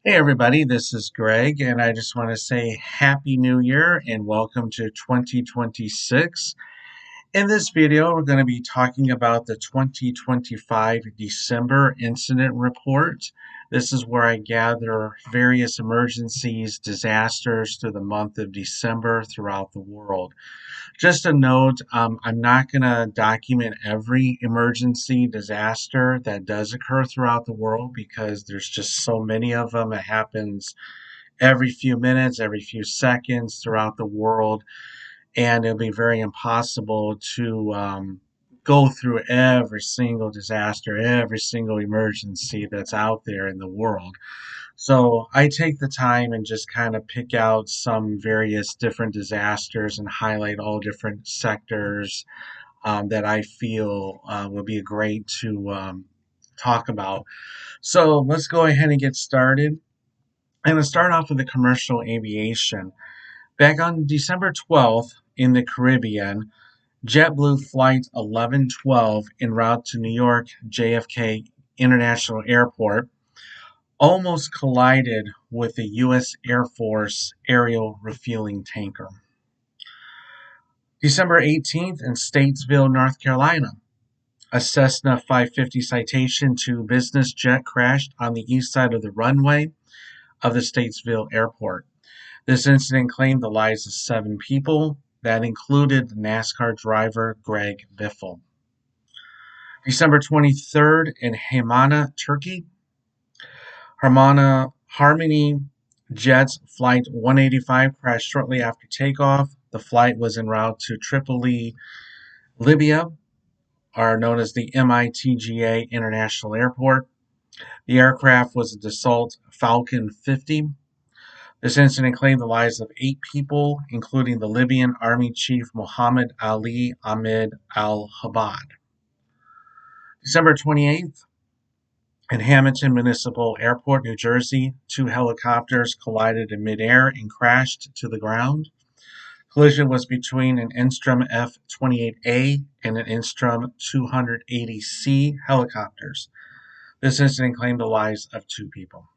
Hey everybody, this is Greg, and I just want to say Happy New Year and welcome to 2026. In this video, we're going to be talking about the 2025 December Incident Report. This is where I gather various emergencies, disasters through the month of December throughout the world. Just a note, I'm not going to document every emergency disaster that does occur throughout the world because there's just so many of them. It happens every few minutes, every few seconds throughout the world, and it'll be very impossible to go through every single disaster, every single emergency that's out there in the world. So I take the time and just kind of pick out some various different disasters and highlight all different sectors that I feel would be great to talk about. So let's go ahead and get started. I'm going to start off with the commercial aviation. Back on December 12th in the Caribbean, JetBlue Flight 1112 en route to New York JFK International Airport almost collided with a U.S. Air Force aerial refueling tanker. December 18th in Statesville, North Carolina, a Cessna 550 Citation II business jet crashed on the east side of the runway of the Statesville Airport. This incident claimed the lives of 7 people. That included the NASCAR driver Greg Biffle. December 23rd in Hamana, Turkey, Harmony Jet's Flight 185 crashed shortly after takeoff. The flight was en route to Tripoli, Libya, or known as the MITGA International Airport. The aircraft was a Dassault Falcon 50. This incident claimed the lives of 8 people, including the Libyan Army Chief Mohammed Ali Ahmed al-Habad. December 28th, in Hamilton Municipal Airport, New Jersey, 2 helicopters collided in midair and crashed to the ground. Collision was between an Instrum F-28A and an Instrum 280C helicopters. This incident claimed the lives of 2 people.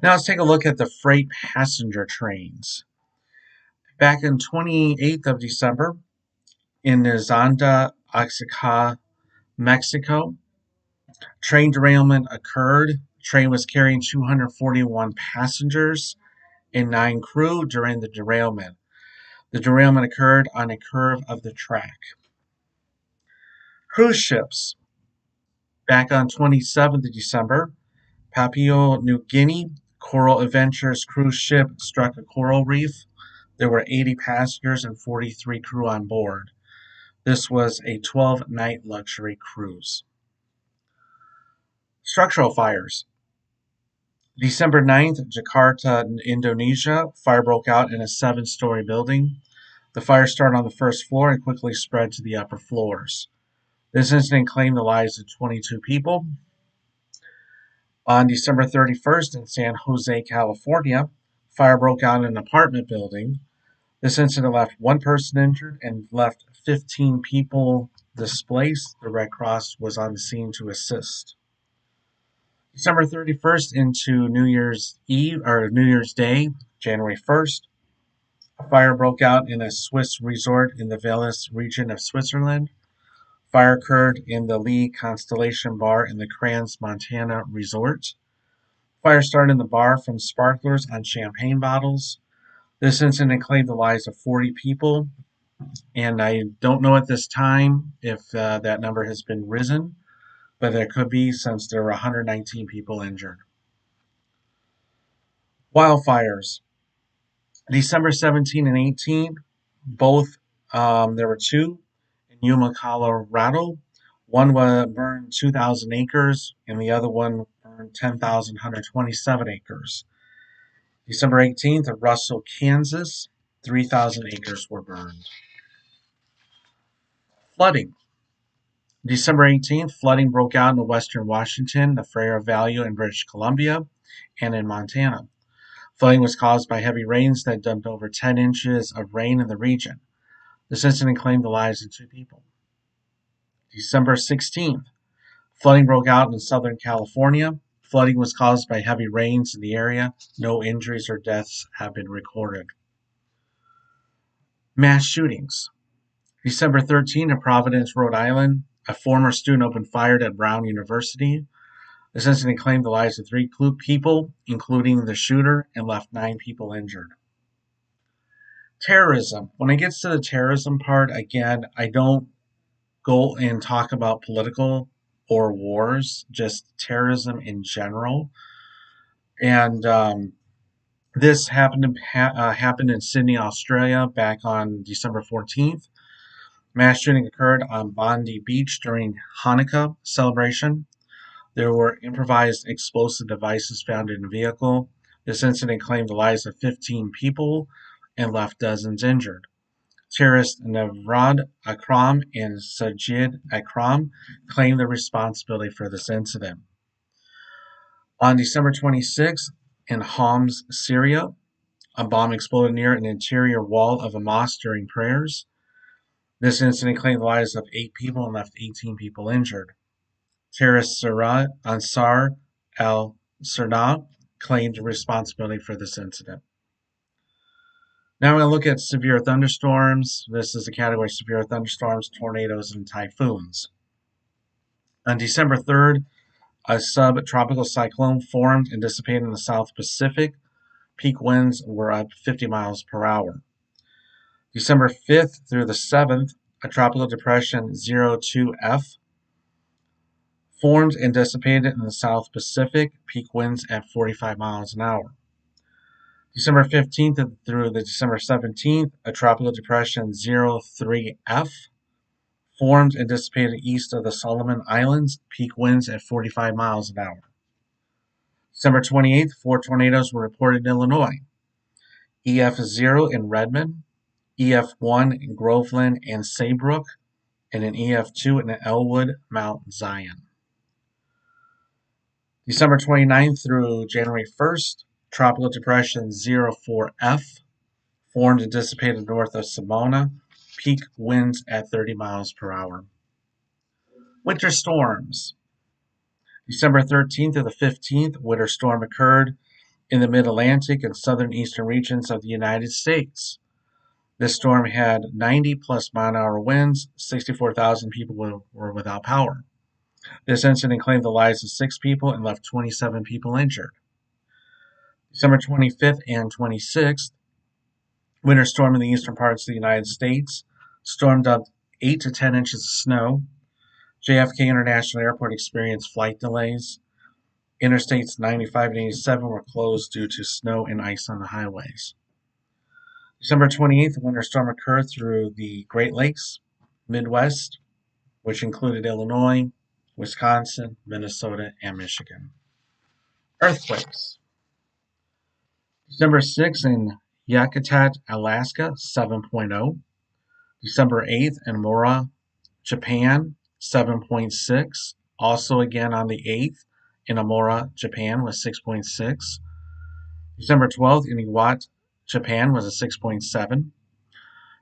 Now let's take a look at the freight passenger trains. Back on 28th of December, in Nizanda, Oaxaca, Mexico, train derailment occurred. The train was carrying 241 passengers and 9 crew during the derailment. The derailment occurred on a curve of the track. Cruise ships. Back on 27th of December, Papua New Guinea Coral Adventures cruise ship struck a coral reef. There were 80 passengers and 43 crew on board. This was a 12-night luxury cruise. Structural fires. December 9th, Jakarta, Indonesia. Fire broke out in a 7-story building. The fire started on the first floor and quickly spread to the upper floors. This incident claimed the lives of 22 people. On December 31st in San Jose, California, fire broke out in an apartment building. This incident left 1 person injured and left 15 people displaced. The Red Cross was on the scene to assist. December 31st into New Year's Eve or New Year's Day, January 1st, a fire broke out in a Swiss resort in the Valais region of Switzerland. Fire occurred in the Lee Constellation Bar in the Crans, Montana resort. Fire started in the bar from sparklers on champagne bottles. This incident claimed the lives of 40 people, and I don't know at this time if that number has been risen, but there could be since there were 119 people injured. Wildfires. December 17 and 18, both, there were 2 in Yuma, Colorado. One burned 2,000 acres, and the other one burned 10,127 acres. December 18th at Russell, Kansas, 3,000 acres were burned. Flooding. December 18th, flooding broke out in western Washington, the Frere Valley in British Columbia, and in Montana. Flooding was caused by heavy rains that dumped over 10 inches of rain in the region. This incident claimed the lives of 2 people. December 16th, flooding broke out in Southern California. Flooding was caused by heavy rains in the area. No injuries or deaths have been recorded. Mass shootings. December 13 in Providence, Rhode Island, a former student opened fire at Brown University. This incident claimed the lives of 3 people, including the shooter, and left 9 people injured. Terrorism. When it gets to the terrorism part, again, I don't go and talk about political or wars, just terrorism in general. And this happened in Sydney, Australia, back on December 14th. Mass shooting occurred on Bondi Beach during Hanukkah celebration. There were improvised explosive devices found in the vehicle. This incident claimed the lives of 15 people and left dozens injured. Terrorists Navrad Akram and Sajid Akram claimed the responsibility for this incident. On December 26th, in Homs, Syria, a bomb exploded near an interior wall of a mosque during prayers. This incident claimed the lives of 8 people and left 18 people injured. Terrorist Ansar al-Sirna claimed responsibility for this incident. Now we're going to look at severe thunderstorms. This is a category of severe thunderstorms, tornadoes, and typhoons. On December 3rd, a subtropical cyclone formed and dissipated in the South Pacific. Peak winds were up 50 miles per hour. December 5th through the 7th, a tropical depression 02F formed and dissipated in the South Pacific. Peak winds at 45 miles an hour. December 15th through the December 17th, a tropical depression 03F formed and dissipated east of the Solomon Islands, peak winds at 45 miles an hour. December 28th, 4 tornadoes were reported in Illinois. EF0 in Redmond, EF1 in Groveland and Saybrook, and an EF2 in Elwood, Mount Zion. December 29th through January 1st, tropical depression 04F formed and dissipated north of Simona, peak winds at 30 miles per hour. Winter storms. December 13th to the 15th, winter storm occurred in the mid-Atlantic and southern eastern regions of the United States. This storm had 90-plus mile-an-hour winds. 64,000 people were without power. This incident claimed the lives of 6 people and left 27 people injured. December 25th and 26th, winter storm in the eastern parts of the United States. Storm dumped 8 to 10 inches of snow. JFK International Airport experienced flight delays. Interstates 95 and 87 were closed due to snow and ice on the highways. December 28th, a winter storm occurred through the Great Lakes, Midwest, which included Illinois, Wisconsin, Minnesota, and Michigan. Earthquakes. December 6th in Yakutat, Alaska, 7.0. December 8th in Mura, Japan, 7.6. Also again on the 8th in Amura, Japan was 6.6. December 12th in Iwate, Japan was a 6.7.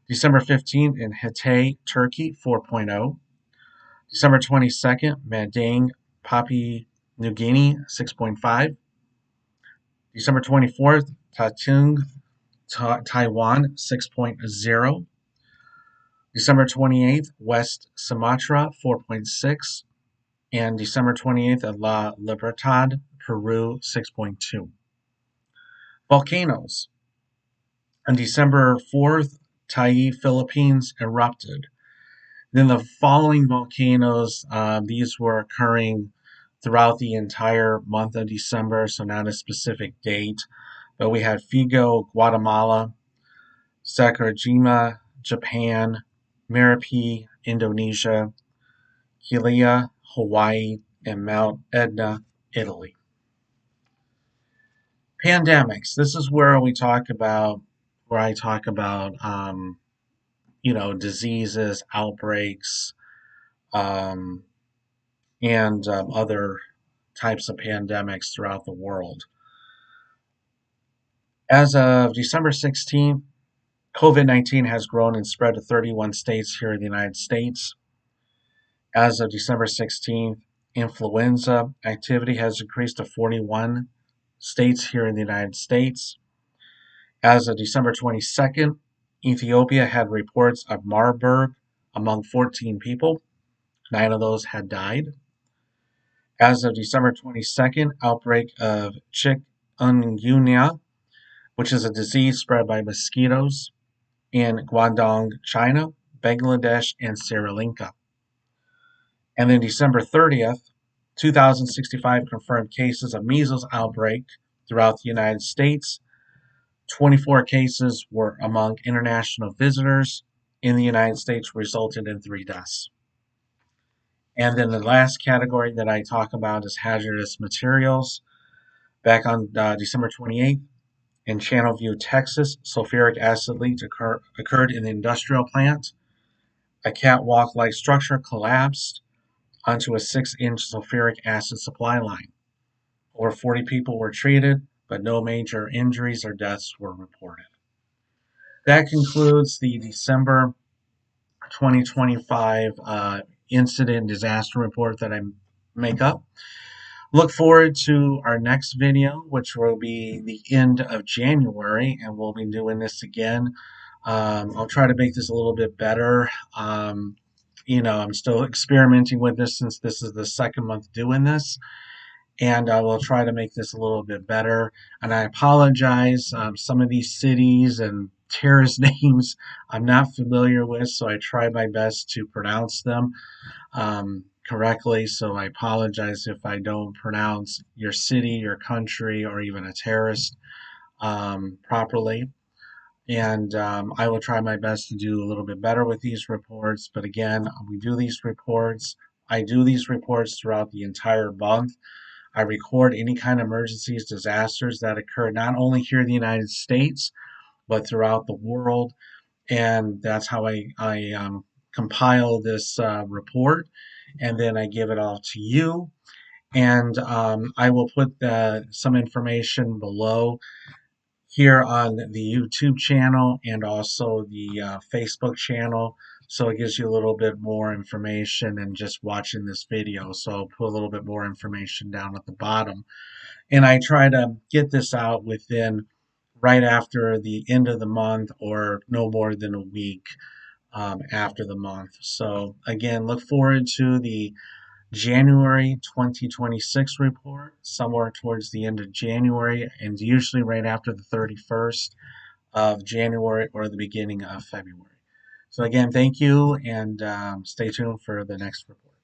December 15th in Hatay, Turkey, 4.0. December 22nd, Madang, Papua New Guinea, 6.5. December 24th, Tatung, Taiwan, 6.0. December 28th, West Sumatra, 4.6. And December 28th at La Libertad, Peru, 6.2. Volcanoes. On December 4th, Tai, Philippines erupted. Then the following volcanoes, these were occurring throughout the entire month of December, so not a specific date. But we had Figo, Guatemala, Sakurajima, Japan, Merapi, Indonesia, Kilauea, Hawaii, and Mount Etna, Italy. Pandemics. This is where I talk about, diseases, outbreaks, and other types of pandemics throughout the world. As of December 16th, COVID-19 has grown and spread to 31 states here in the United States. As of December 16th, Influenza activity has increased to 41 states here in the United States. As of December 22nd, Ethiopia had reports of Marburg among 14 people. 9 of those had died. As of December 22nd, outbreak of chikungunya, which is a disease spread by mosquitoes in Guangdong, China, Bangladesh, and Sri Lanka. And then December 30th, 2,065 confirmed cases of measles outbreak throughout the United States. 24 cases were among international visitors in the United States, resulted in 3 deaths. And then the last category that I talk about is hazardous materials. Back on December 28th, in Channelview, Texas, sulfuric acid leak occurred in the industrial plant. A catwalk-like structure collapsed onto a 6-inch sulfuric acid supply line. Over 40 people were treated, but no major injuries or deaths were reported. That concludes the December 2025 incident disaster report that I make up. Look forward to our next video, which will be the end of January, and we'll be doing this again. I'll try to make this a little bit better. I'm still experimenting with this since this is the second month doing this, and I will try to make this a little bit better. And I apologize. Some of these cities and terrorist names I'm not familiar with, so I try my best to pronounce them correctly. So I apologize if I don't pronounce your city, your country, or even a terrorist properly. And I will try my best to do a little bit better with these reports. But again, we do these reports. I do these reports throughout the entire month. I record any kind of emergencies, disasters that occur not only here in the United States, but throughout the world. And that's how I compile this report. And then I give it all to you. And I will put some information below here on the YouTube channel and also the Facebook channel. So it gives you a little bit more information than just watching this video. So I'll put a little bit more information down at the bottom. And I try to get this out within right after the end of the month or no more than a week after the month. So again, look forward to the January 2026 report somewhere towards the end of January and usually right after the 31st of January or the beginning of February. So again, thank you and stay tuned for the next report.